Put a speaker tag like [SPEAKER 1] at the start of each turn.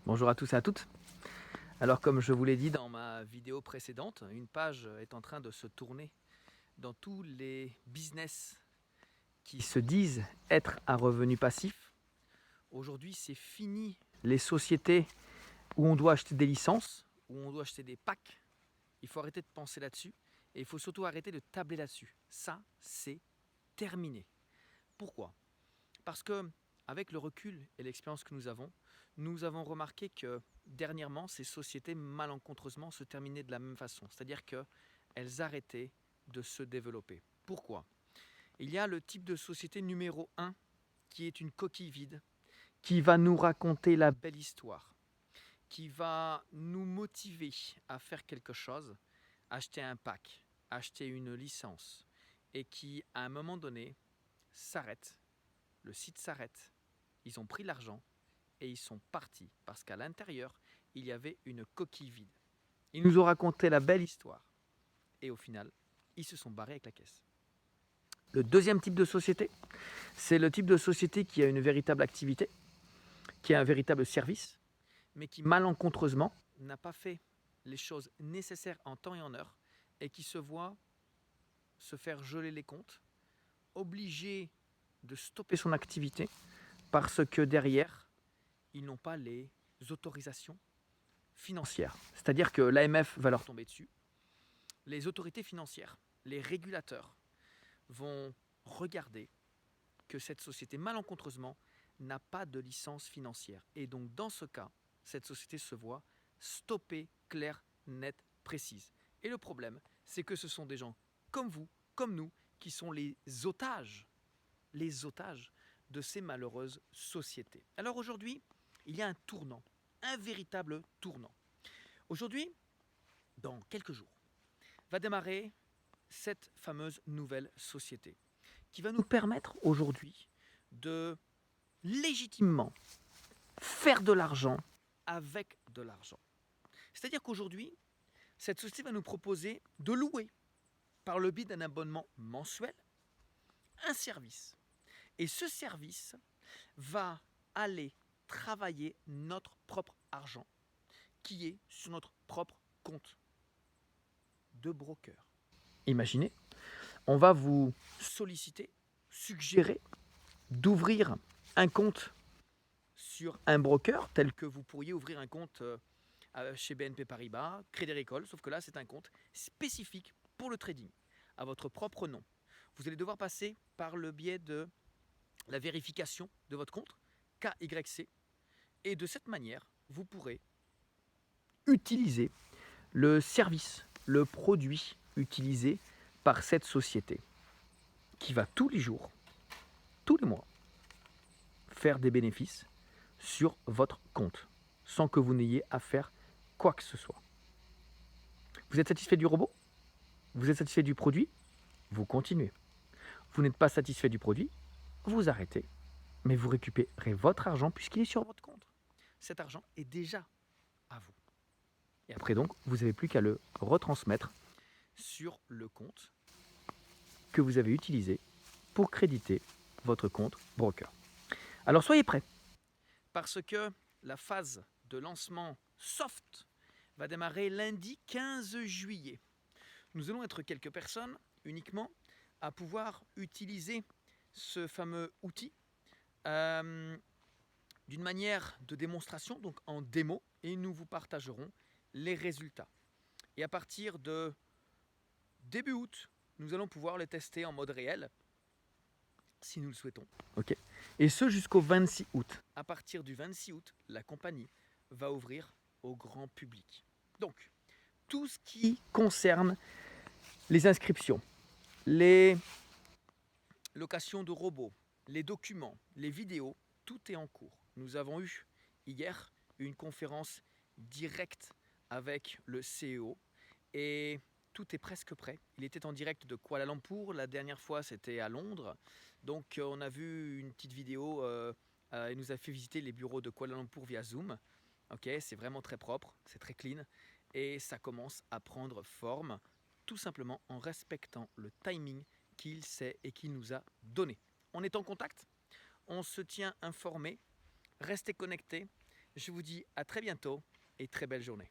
[SPEAKER 1] Bonjour à tous et à toutes. Alors comme je vous l'ai dit dans ma vidéo précédente, une page est en train de se tourner dans tous les business qui se disent être à revenu passif. Aujourd'hui, c'est fini les sociétés où on doit acheter des licences, où on doit acheter des packs. Il faut arrêter de penser là-dessus et il faut surtout arrêter de tabler là-dessus. Ça, c'est terminé. Pourquoi? Parce que, avec le recul et l'expérience que nous avons remarqué que dernièrement, ces sociétés malencontreusement se terminaient de la même façon. C'est-à-dire qu'elles arrêtaient de se développer. Pourquoi? Il y a le type de société numéro un qui est une coquille vide, qui va nous raconter la belle histoire, qui va nous motiver à faire quelque chose, acheter un pack, acheter une licence, et qui, à un moment donné, s'arrête, le site s'arrête, ils ont pris l'argent et ils sont partis parce qu'à l'intérieur, il y avait une coquille vide. Ils nous ont raconté la belle histoire et au final, ils se sont barrés avec la caisse. Le deuxième type de société, c'est le type de société qui a une véritable activité, qui a un véritable service, mais qui malencontreusement n'a pas fait les choses nécessaires en temps et en heure et qui se voit se faire geler les comptes, obligé de stopper son activité parce que derrière, ils n'ont pas les autorisations financières. C'est-à-dire que l'AMF va leur tomber dessus. Les autorités financières, les régulateurs vont regarder que cette société, malencontreusement, n'a pas de licence financière. Et donc, dans ce cas, cette société se voit stoppée, claire, nette, précise. Et le problème, c'est que ce sont des gens comme vous, comme nous, qui sont les otages de ces malheureuses sociétés. Alors aujourd'hui, il y a un tournant, un véritable tournant. Aujourd'hui, dans quelques jours, va démarrer cette fameuse nouvelle société qui va nous permettre aujourd'hui de légitimement faire de l'argent avec de l'argent. C'est-à-dire qu'aujourd'hui, cette société va nous proposer de louer, par le biais d'un abonnement mensuel, un service. Et ce service va aller travailler notre propre argent, qui est sur notre propre compte de broker. Imaginez, on va vous solliciter, suggérer d'ouvrir un compte sur un broker tel que vous pourriez ouvrir un compte chez BNP Paribas, Crédit Agricole, sauf que là c'est un compte spécifique pour le trading, à votre propre nom. Vous allez devoir passer par le biais de la vérification de votre compte, KYC, et de cette manière, vous pourrez utiliser le service, le produit utilisé par cette société qui va tous les jours, tous les mois, faire des bénéfices sur votre compte sans que vous n'ayez à faire quoi que ce soit. Vous êtes satisfait du robot? Vous êtes satisfait du produit? Vous continuez. Vous n'êtes pas satisfait du produit? Vous arrêtez. Mais vous récupérez votre argent puisqu'il est sur votre compte. Cet argent est déjà à vous. Et après donc, vous n'avez plus qu'à le retransmettre sur le compte que vous avez utilisé pour créditer votre compte broker. Alors soyez prêts, parce que la phase de lancement soft va démarrer lundi 15 juillet. Nous allons être quelques personnes uniquement à pouvoir utiliser ce fameux outil d'une manière de démonstration, donc en démo, et nous vous partagerons les résultats. Et à partir de début août, nous allons pouvoir les tester en mode réel, si nous le souhaitons. Okay. Et ce jusqu'au 26 août. À partir du 26 août, la compagnie va ouvrir au grand public. Donc, tout ce qui concerne les inscriptions, les locations de robots, les documents, les vidéos, tout est en cours. Nous avons eu hier une conférence directe avec le CEO et tout est presque prêt. Il était en direct de Kuala Lumpur, la dernière fois c'était à Londres. Donc on a vu une petite vidéo, il nous a fait visiter les bureaux de Kuala Lumpur via Zoom. Ok, c'est vraiment très propre, c'est très clean et ça commence à prendre forme tout simplement en respectant le timing qu'il sait et qu'il nous a donné. On est en contact, on se tient informé, restez connectés Je vous dis à très bientôt et très belle journée.